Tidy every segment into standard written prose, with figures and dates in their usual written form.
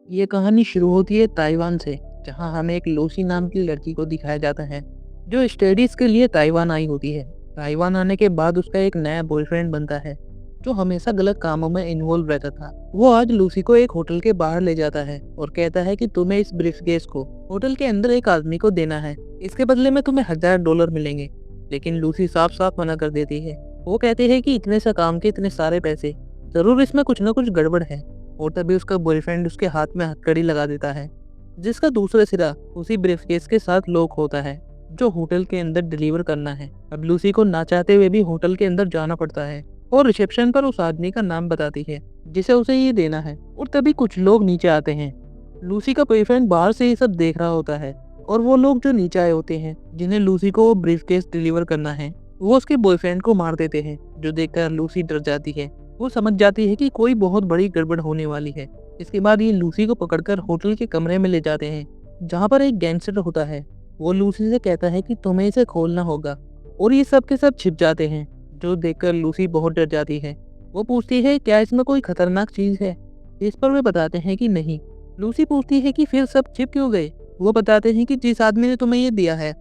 ये कहानी शुरू होती है ताइवान से, जहाँ हमें एक लूसी नाम की लड़की को दिखाया जाता है, जो स्टडीज के लिए ताइवान आई होती है। ताइवान आने के बाद उसका एक नया बॉयफ्रेंड बनता है, जो हमेशा गलत कामों में इन्वॉल्व रहता था। वो आज लूसी को एक होटल के बाहर ले जाता है और कहता है कि तुम्हें इस ब्रीफकेस को होटल के अंदर एक आदमी को देना है। इसके बदले में तुम्हें $1000 मिलेंगे। लेकिन लूसी साफ साफ मना कर देती है। वो कहती है कि इतने सा काम के इतने सारे पैसे, जरूर इसमें कुछ ना कुछ गड़बड़ है। और तभी उसका बॉयफ्रेंड उसके हाथ में हथकड़ी लगा देता है, जिसका दूसरा सिरा उसी ब्रीफकेस के साथ लॉक होता है, जो होटल के अंदर डिलीवर करना है। अब लूसी को ना चाहते हुए भी होटल के अंदर जाना पड़ता है और रिसेप्शन पर उस आदमी का नाम बताती है जिसे उसे ये देना है। और तभी कुछ लोग नीचे आते हैं। लूसी का बॉयफ्रेंड बाहर से ये सब देख रहा होता है और वो लोग जो नीचे आए होते हैं, जिन्हें लूसी को वो ब्रीफकेस डिलीवर करना है, वो उसके बॉयफ्रेंड को मार देते हैं। जो देखकर लूसी डर जाती है। वो समझ जाती है कि कोई बहुत बड़ी गड़बड़ होने वाली है। इसके बाद ये लूसी को पकड़कर होटल के कमरे में ले जाते हैं, जहाँ पर एक गैंगस्टर होता है। वो लूसी से कहता है कि तुम्हें इसे खोलना होगा, और ये सब के सब छिप जाते हैं। जो देखकर लूसी बहुत डर जाती है। वो पूछती है क्या इसमें कोई खतरनाक चीज है। इस पर वे बताते हैं कि नहीं। लूसी पूछती है कि फिर सब छिप क्यों गए। वो बताते हैं कि जिस आदमी ने तुम्हें ये दिया है,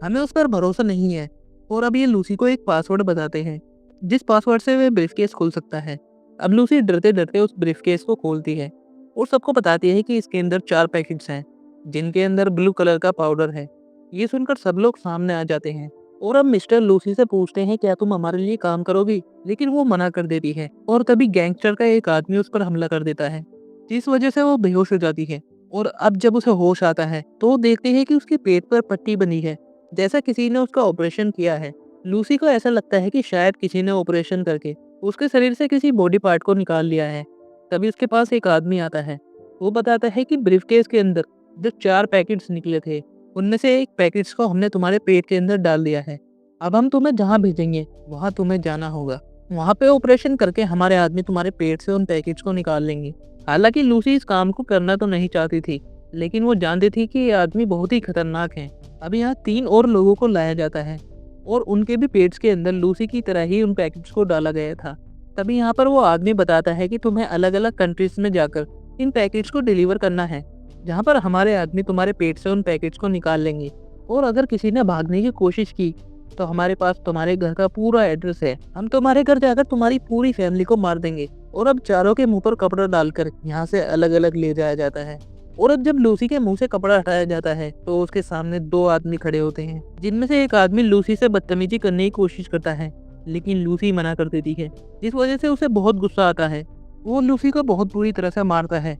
हमें उस पर भरोसा नहीं है। और अब ये लूसी को एक पासवर्ड बताते हैं, जिस पासवर्ड से वह ब्रीफकेस खोल सकता है। अब लूसी डरते डरते उस ब्रीफकेस को खोलती है और सबको बताती है कि इसके अंदर 4 पैकेट्स हैं, जिनके अंदर ब्लू कलर का पाउडर है। ये सुनकर सब लोग सामने आ जाते हैं और अब मिस्टर लूसी से पूछते हैं क्या तुम हमारे लिए काम करोगी, लेकिन वो मना कर देती है। और तभी गैंगस्टर का एक आदमी उस पर हमला कर देता है, जिस वजह से वो बेहोश हो जाती है। और अब जब उसे होश आता है तो वो देखते हैं कि उसके पेट पर पट्टी बनी है, जैसा किसी ने उसका ऑपरेशन किया है। लूसी को ऐसा लगता है कि शायद किसी ने ऑपरेशन करके उसके शरीर से किसी बॉडी पार्ट को निकाल लिया है। तभी उसके पास एक आदमी आता है। वो बताता है कि ब्रीफकेस के अंदर जो 4 पैकेट्स निकले थे, उनमें से एक पैकेट्स को हमने तुम्हारे पेट के अंदर डाल दिया है। अब हम तुम्हें जहाँ भेजेंगे वहाँ तुम्हें जाना होगा। वहाँ पे ऑपरेशन करके हमारे आदमी तुम्हारे पेट से उन पैकेट्स को निकाल लेंगे। हालांकि लूसी इस काम को करना तो नहीं चाहती थी, लेकिन वो जानती थी कि ये आदमी बहुत ही खतरनाक है। अब यहाँ 3 और लोगों को लाया जाता है और उनके भी पेट्स के अंदर लूसी की तरह ही उन पैकेट्स को डाला गया था। तभी यहाँ पर वो आदमी बताता है कि तुम्हें अलग अलग कंट्रीज में जाकर इन पैकेट्स को डिलीवर करना है, जहाँ पर हमारे आदमी तुम्हारे पेट से उन पैकेट्स को निकाल लेंगे। और अगर किसी ने भागने की कोशिश की तो हमारे पास तुम्हारे घर का पूरा एड्रेस है। हम तुम्हारे घर जाकर तुम्हारी पूरी फैमिली को मार देंगे। और अब चारों के मुंह पर कपड़ा डालकर यहाँ से अलग अलग ले जाया जाता है। और अब जब लूसी के मुंह से कपड़ा हटाया जाता है तो उसके सामने 2 आदमी खड़े होते हैं, जिनमें से एक आदमी लूसी से बदतमीजी करने की कोशिश करता है, लेकिन लूसी मना कर देती है, जिस वजह से उसे बहुत गुस्सा आता है। वो लूसी को बहुत बुरी तरह से मारता है,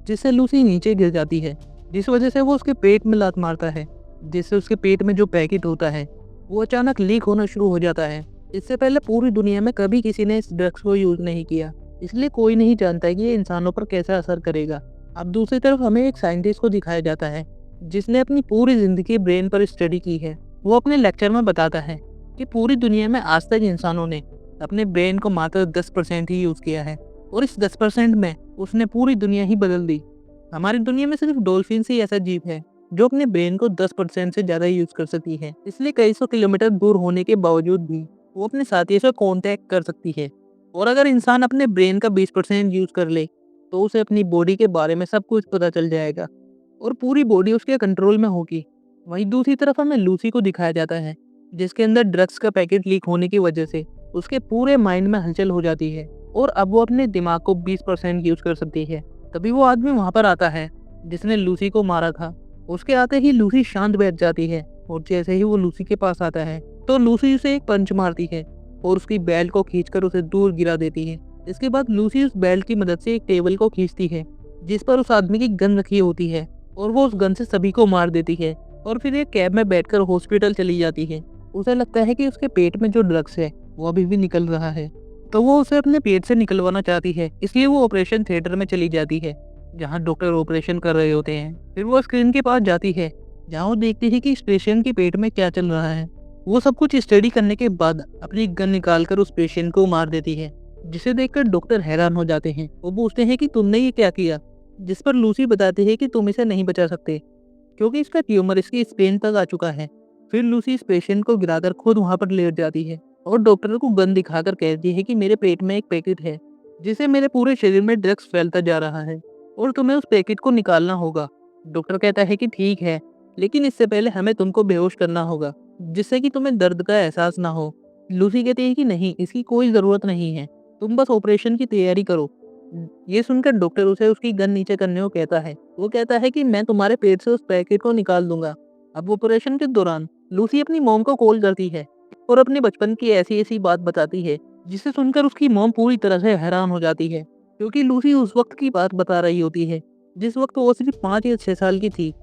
जिससे लूसी नीचे गिर जाती है, जिस वजह से वो उसके पेट में लात मारता है, जिससे उसके पेट में जो पैकेट होता है वो अचानक लीक होना शुरू हो जाता है। इससे पहले पूरी दुनिया में कभी किसी ने इस ड्रग्स को यूज नहीं किया, इसलिए कोई नहीं जानता कि ये इंसानों पर कैसा असर करेगा। अब दूसरी तरफ हमें एक साइंटिस्ट को दिखाया जाता है, जिसने अपनी पूरी जिंदगी ब्रेन पर स्टडी की है। वो अपने लेक्चर में बताता है कि पूरी दुनिया में आज तक इंसानों ने अपने ब्रेन को मात्र 10% ही यूज किया है, और इस 10% में उसने पूरी दुनिया ही बदल दी। हमारी दुनिया में सिर्फ डॉल्फिन ही ऐसा जीव है जो अपने ब्रेन को 10% से ज्यादा यूज कर सकती है। इसलिए कई सौ किलोमीटर दूर होने के बावजूद भी वो अपने साथियों से कांटेक्ट कर सकती है। और अगर इंसान अपने ब्रेन का 20% यूज कर ले तो उसे अपनी बॉडी के बारे में सब कुछ पता चल जाएगा और पूरी बॉडी उसके कंट्रोल में होगी। वहीं दूसरी तरफ हमें लूसी को दिखाया जाता है, जिसके अंदर ड्रग्स का पैकेट लीक होने की वजह से उसके पूरे माइंड में हलचल हो जाती है और अब वो अपने दिमाग को 20% यूज कर सकती है। तभी वो आदमी वहां पर आता है जिसने लूसी को मारा था। उसके आते ही लूसी शांत बैठ जाती है और जैसे ही वो लूसी के पास आता है तो लूसी उसे एक पंच मारती है और उसकी बेल्ट को खींचकर उसे दूर गिरा देती है। इसके बाद लूसी उस बेल्ट की मदद से एक टेबल को खींचती है, जिस पर उस आदमी की गन रखी होती है, और वो उस गन से सभी को मार देती है और फिर एक कैब में बैठकर हॉस्पिटल चली जाती है। उसे लगता है कि उसके पेट में जो ड्रग्स है वो अभी भी निकल रहा है, तो वो उसे अपने पेट से निकलवाना चाहती है। इसलिए वो ऑपरेशन थिएटर में चली जाती है, जहाँ डॉक्टर ऑपरेशन कर रहे होते हैं। फिर वो स्क्रीन के पास जाती है, जहाँ वो देखती है कि इस पेशेंट के पेट में क्या चल रहा है। वो सब कुछ स्टडी करने के बाद अपनी गन निकालकर उस पेशेंट को मार देती है, जिसे देखकर डॉक्टर हैरान हो जाते हैं। वो पूछते हैं कि तुमने ये क्या किया, जिस पर लूसी बताती है कि तुम इसे नहीं बचा सकते, क्योंकि इसका ट्यूमर इसकी स्पेन तक आ चुका है। फिर लूसी इस पेशेंट को गिराकर खुद वहां पर लेट जाती है और डॉक्टर को गन दिखाकर कहती है कि मेरे पेट में एक पैकेट है, जिसे मेरे पूरे शरीर में ड्रग्स फैलता जा रहा है। और तुम्हें उस पैकेट को निकालना होगा। डॉक्टर कहता है कि ठीक है, लेकिन इससे पहले हमें तुमको बेहोश करना होगा, जिससे कि तुम्हें दर्द का एहसास ना हो। लूसी कहती है कि नहीं, इसकी कोई ज़रूरत नहीं है, तुम बस ऑपरेशन की तैयारी करो। ये सुनकर डॉक्टर उसे उसकी गन नीचे करने को कहता है। वो कहता है कि मैं तुम्हारे पेट से उस पैकेट को निकाल दूंगा। अब ऑपरेशन के दौरान लूसी अपनी मॉम को कॉल करती है और अपने बचपन की ऐसी ऐसी बात बताती है, जिसे सुनकर उसकी मॉम पूरी तरह से हैरान हो जाती है, क्योंकि लूसी उस वक्त की बात बता रही होती है जिस वक्त वो सिर्फ 5 या 6 साल की थी।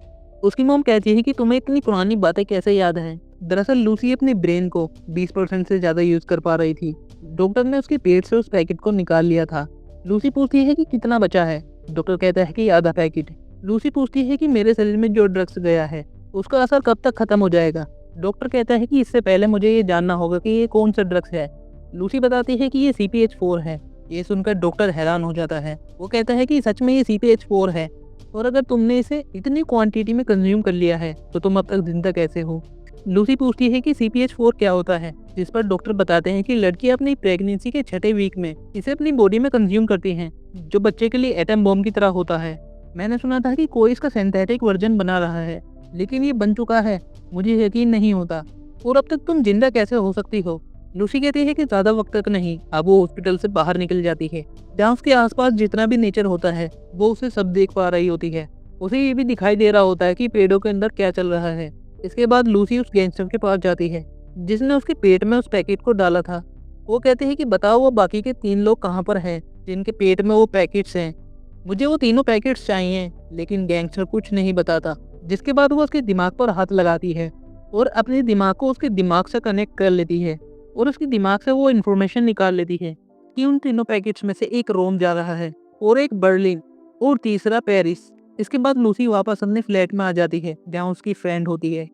उसकी मॉम कहती है कि तुम्हें इतनी पुरानी बातें कैसे याद हैं। दरअसल लूसी अपने ब्रेन को 20% से ज़्यादा यूज़ कर पा रही थी। डॉक्टर ने उसके पेट से उस पैकेट को निकाल लिया था। लूसी पूछती है कि कितना बचा है। डॉक्टर कहता है कि आधा पैकेट। लूसी पूछती है कि मेरे शरीर में जो ड्रग्स गया है उसका असर कब तक खत्म हो जाएगा। डॉक्टर कहता है कि इससे पहले मुझे ये जानना होगा कि ये कौन सा ड्रग्स है। लूसी बताती है कि ये CPH4 है। ये सुनकर डॉक्टर हैरान हो जाता है। वो कहता है कि सच में ये CPH4 है, और अगर तुमने इसे इतनी क्वांटिटी में कंज्यूम कर लिया है तो तुम अब तक जिंदा कैसे हो। लूसी पूछती है कि CPH4 क्या होता है, जिस पर डॉक्टर बताते हैं कि लड़कियां अपनी प्रेगनेंसी के 6ठे वीक में इसे अपनी बॉडी में कंज्यूम करती हैं, जो बच्चे के लिए एटम बॉम्ब की तरह होता है। मैंने सुना था कि कोई इसका सिंथेटिक वर्जन बना रहा है, लेकिन ये बन चुका है, मुझे यकीन नहीं होता। और अब तक तुम जिंदा कैसे हो सकती हो। लूसी कहती है कि ज़्यादा वक्त तक नहीं। अब वो हॉस्पिटल से बाहर निकल जाती है, जहाँ उसके आसपास जितना भी नेचर होता है वो उसे सब देख पा रही होती है। उसे ये भी दिखाई दे रहा होता है कि पेड़ों के अंदर क्या चल रहा है। इसके बाद लूसी उस गैंगस्टर के पास जाती है जिसने उसके पेट में उस पैकेट को डाला था। वो कहते हैं कि बताओ वो बाकी के 3 लोग कहाँ पर हैं जिनके पेट में वो पैकेट्स हैं। मुझे वो तीनों पैकेट्स चाहिए, लेकिन गैंगस्टर कुछ नहीं बताता। जिसके बाद वो उसके दिमाग पर हाथ लगाती है और अपने दिमाग को उसके दिमाग से कनेक्ट कर लेती है, और उसके दिमाग से वो इन्फॉर्मेशन निकाल लेती है कि उन तीनों पैकेट्स में से एक रोम जा रहा है, और एक बर्लिन, और तीसरा पेरिस। इसके बाद लूसी वापस अपने फ्लैट में आ जाती है जहाँ उसकी फ्रेंड होती है।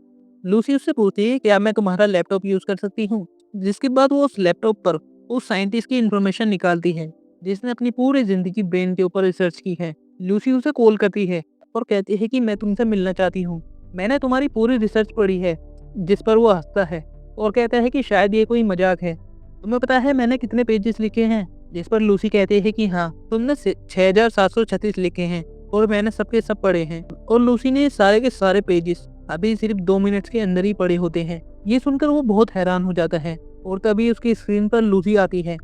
लूसी उससे पूछती है क्या मैं तुम्हारा लैपटॉप यूज़ कर सकती हूँ। जिसके बाद वो उस लैपटॉप पर उस साइंटिस्ट की इन्फॉर्मेशन निकालती है जिसने अपनी पूरी ज़िंदगी ब्रेन के ऊपर रिसर्च की है। लूसी उसे कॉल करती है और कहती है कि मैं तुमसे मिलना चाहती हूँ, मैंने तुम्हारी पूरी रिसर्च पढ़ी है। जिस पर वो हंसता है और कहता है कि शायद ये कोई मजाक है। तुम्हें पता है मैंने कितने पेजेस लिखे हैं। जिस पर लूसी कहती है कि हाँ, तुमने 6736 लिखे हैं और मैंने सबके सब पढ़े हैं। और लूसी ने सारे के सारे पेजेस अभी सिर्फ 2 मिनट के अंदर ही पढ़े होते हैं। ये सुनकर वो बहुत हैरान हो जाता है, और तभी उसकी स्क्रीन पर लूसी आती है।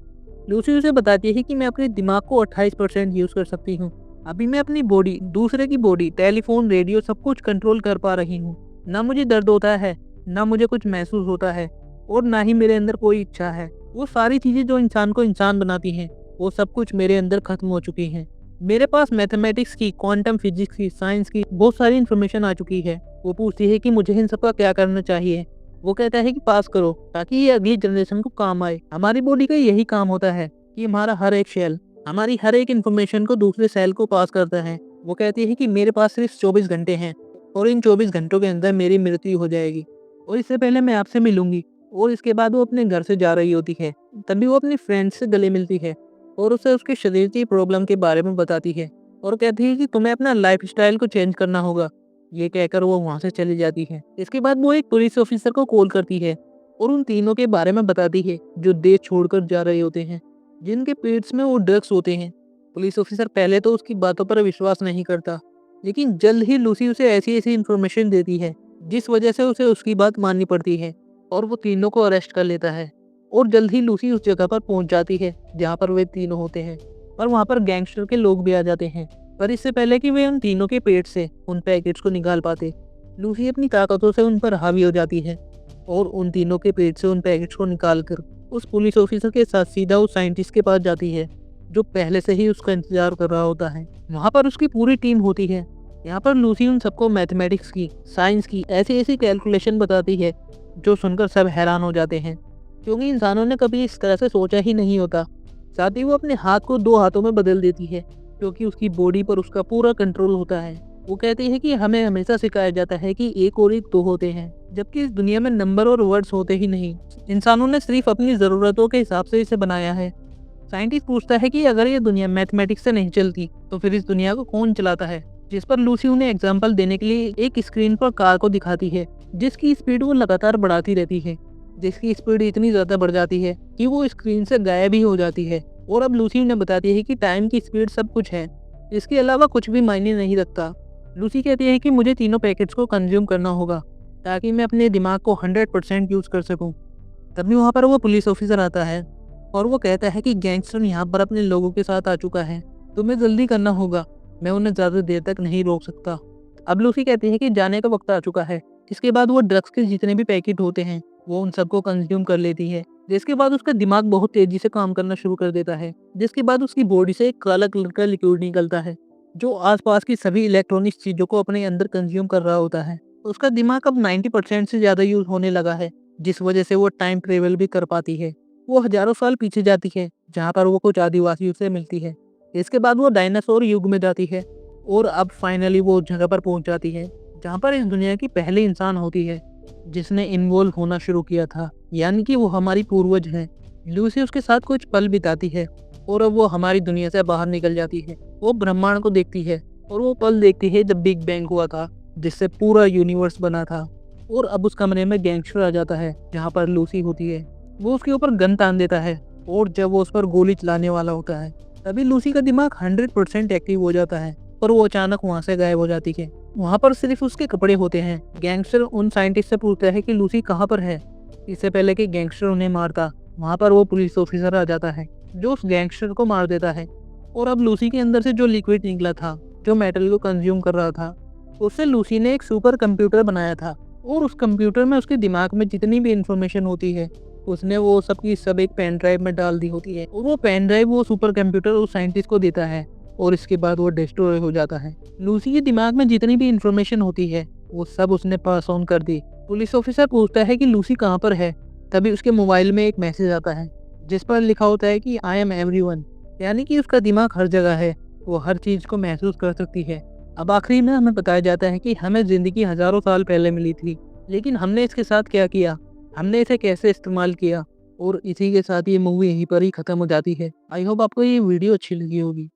लूसी उसे बताती है कि मैं अपने दिमाग को 28% यूज़ कर सकती हूँ। अभी मैं अपनी बॉडी, दूसरे की बॉडी, टेलीफोन, रेडियो सब कुछ कंट्रोल कर पा रही हूँ। ना मुझे दर्द होता है, ना मुझे कुछ महसूस होता है, और ना ही मेरे अंदर कोई इच्छा है। वो सारी चीज़ें जो इंसान को इंसान बनाती हैं, वो सब कुछ मेरे अंदर खत्म हो चुकी हैं। मेरे पास मैथमेटिक्स की, क्वांटम फिजिक्स की, साइंस की बहुत सारी इन्फॉर्मेशन आ चुकी है। वो पूछती है कि मुझे इन सब का क्या करना चाहिए। वो कहता है कि पास करो ताकि ये अगली जनरेशन को काम आए। हमारी बॉडी का यही काम होता है कि हमारा हर एक सेल हमारी हर एक इन्फॉर्मेशन को दूसरे सेल को पास करता है। वो कहती है कि मेरे पास सिर्फ 24 घंटे हैं, और इन 24 घंटों के अंदर मेरी मृत्यु हो जाएगी, और इससे पहले मैं आपसे मिलूंगी। और इसके बाद वो अपने घर से जा रही होती है। तभी वो अपनी फ्रेंड से गले मिलती है और उसे उसके शरीर की प्रॉब्लम के बारे में बताती है, और कहती है कि तुम्हें अपना लाइफ स्टाइल को चेंज करना होगा। ये कहकर वो वहाँ से चली जाती है। इसके बाद वो एक पुलिस ऑफिसर को कॉल करती है और उन तीनों के बारे में बताती है जो देश छोड़कर जा रहे होते हैं, जिनके पेट्स में वो ड्रग्स होते हैं। पुलिस ऑफिसर पहले तो उसकी बातों पर विश्वास नहीं करता, लेकिन जल्द ही लूसी उसे ऐसी ऐसी इन्फॉर्मेशन देती है जिस वजह से उसे उसकी बात माननी पड़ती है, और वो तीनों को अरेस्ट कर लेता है। और जल्द ही लूसी उस जगह पर पहुंच जाती है जहाँ पर वे तीनों होते हैं, और वहाँ पर गैंगस्टर के लोग भी आ जाते हैं। पर इससे पहले कि वे उन तीनों के पेट से उन पैकेट्स को निकाल पाते, लूसी अपनी ताकतों से उन पर हावी हो जाती है और उन तीनों के पेट से उन पैकेट्स को निकाल कर उस पुलिस ऑफिसर के साथ सीधा उस साइंटिस्ट के पास जाती है जो पहले से ही उसका इंतजार कर रहा होता है। वहाँ पर उसकी पूरी टीम होती है। यहाँ पर लूसी उन सबको मैथमेटिक्स की, साइंस की ऐसी ऐसी कैलकुलेशन बताती है जो सुनकर सब हैरान हो जाते हैं, क्योंकि इंसानों ने कभी इस तरह से सोचा ही नहीं होता। साथ ही वो अपने हाथ को 2 हाथों में बदल देती है, क्योंकि उसकी बॉडी पर उसका पूरा कंट्रोल होता है। वो कहती है कि हमें हमेशा सिखाया जाता है कि 1 और 1 2 होते हैं, जबकि इस दुनिया में नंबर और वर्ड्स होते ही नहीं। इंसानों ने सिर्फ अपनी ज़रूरतों के हिसाब से इसे बनाया है। साइंटिस्ट पूछता है कि अगर ये दुनिया मैथमेटिक्स से नहीं चलती तो फिर इस दुनिया को कौन चलाता है। जिस पर लूसी उन्हें एग्जाम्पल देने के लिए एक स्क्रीन पर कार को दिखाती है जिसकी स्पीड वो लगातार बढ़ाती रहती है, जिसकी स्पीड इतनी ज़्यादा बढ़ जाती है कि वो स्क्रीन से गायब ही हो जाती है। और अब लूसी उन्हें बताती है कि टाइम की स्पीड सब कुछ है, इसके अलावा कुछ भी मायने नहीं रखता। लूसी कहती है कि मुझे तीनों पैकेट्स को कंज्यूम करना होगा ताकि मैं अपने दिमाग को 100% यूज़ कर सकूं। तभी वहाँ पर वो पुलिस ऑफिसर आता है और वो कहता है कि गैंगस्टर यहाँ पर अपने लोगों के साथ आ चुका है, तुम्हें जल्दी करना होगा, मैं उन्हें ज़्यादा देर तक नहीं रोक सकता। अब लूसी कहती है कि जाने का वक्त आ चुका है। इसके बाद वो ड्रग्स के जितने भी पैकेट होते हैं वो उन सबको कंज्यूम कर लेती है, जिसके बाद उसका दिमाग बहुत तेजी से काम करना शुरू कर देता है। जिसके बाद उसकी बॉडी से एक काला कलर का लिक्विड निकलता है जो आसपास की सभी इलेक्ट्रॉनिक्स चीज़ों को अपने अंदर कंज्यूम कर रहा होता है। उसका दिमाग अब 90% से ज़्यादा यूज़ होने लगा है, जिस वजह से वो टाइम ट्रेवल भी कर पाती है। वो हजारों साल पीछे जाती है जहाँ पर वो कुछ आदिवासियों से मिलती है। इसके बाद वो डायनासोर युग में जाती है और अब फाइनली वो उस जगह पर पहुंच जाती है जहाँ पर इस दुनिया की पहली इंसान होती है जिसने इन्वॉल्व होना शुरू किया था, यानी कि वो हमारी पूर्वज हैं। लूसी उसके साथ कुछ पल बिताती है और अब वो हमारी दुनिया से बाहर निकल जाती है। वो ब्रह्मांड को देखती है और वो पल देखती है जब बिग बैंग हुआ था, जिससे पूरा यूनिवर्स बना था। और अब उस कमरे में गैंगस्टर आ जाता है जहाँ पर लूसी होती है। वो उसके ऊपर गन तान देता है और जब वो उस पर गोली चलाने वाला होता है तभी लूसी का दिमाग 100% एक्टिव हो जाता है और वो अचानक वहाँ से गायब हो जाती है। वहाँ पर सिर्फ उसके कपड़े होते हैं। गैंगस्टर उन साइंटिस्ट से पूछता है कि लूसी कहाँ पर है। इससे पहले कि गैंगस्टर उन्हें मारता, वहाँ पर वो पुलिस ऑफिसर आ जाता है जो उस गैंगस्टर को मार देता है। और अब लूसी के अंदर से जो लिक्विड निकला था जो मेटल को कंज्यूम कर रहा था, उससे लूसी ने एक सुपर कंप्यूटर बनाया था और उस कंप्यूटर में उसके दिमाग में जितनी भी इंफॉर्मेशन होती है उसने वो सब की सब एक पेन ड्राइव में डाल दी होती है और वो पेन ड्राइव वो सुपर कंप्यूटर उस साइंटिस्ट को देता है और इसके बाद वो डिस्ट्रॉय हो जाता है। लूसी के दिमाग में जितनी भी इंफॉर्मेशन होती है वो सब उसने पास ऑन कर दी। पुलिस ऑफिसर पूछता है कि लूसी कहाँ पर है। तभी उसके मोबाइल में एक मैसेज आता है जिस पर लिखा होता है कि आई एम एवरीवन, यानी कि उसका दिमाग हर जगह है, वो हर चीज़ को महसूस कर सकती है। अब आखिरी में हमें बताया जाता है कि हमें ज़िंदगी हज़ारों साल पहले मिली थी, लेकिन हमने इसके साथ क्या किया, हमने इसे कैसे इस्तेमाल किया। और इसी के साथ ये मूवी यहीं पर ही ख़त्म हो जाती है। आई होप आपको ये वीडियो अच्छी लगी होगी।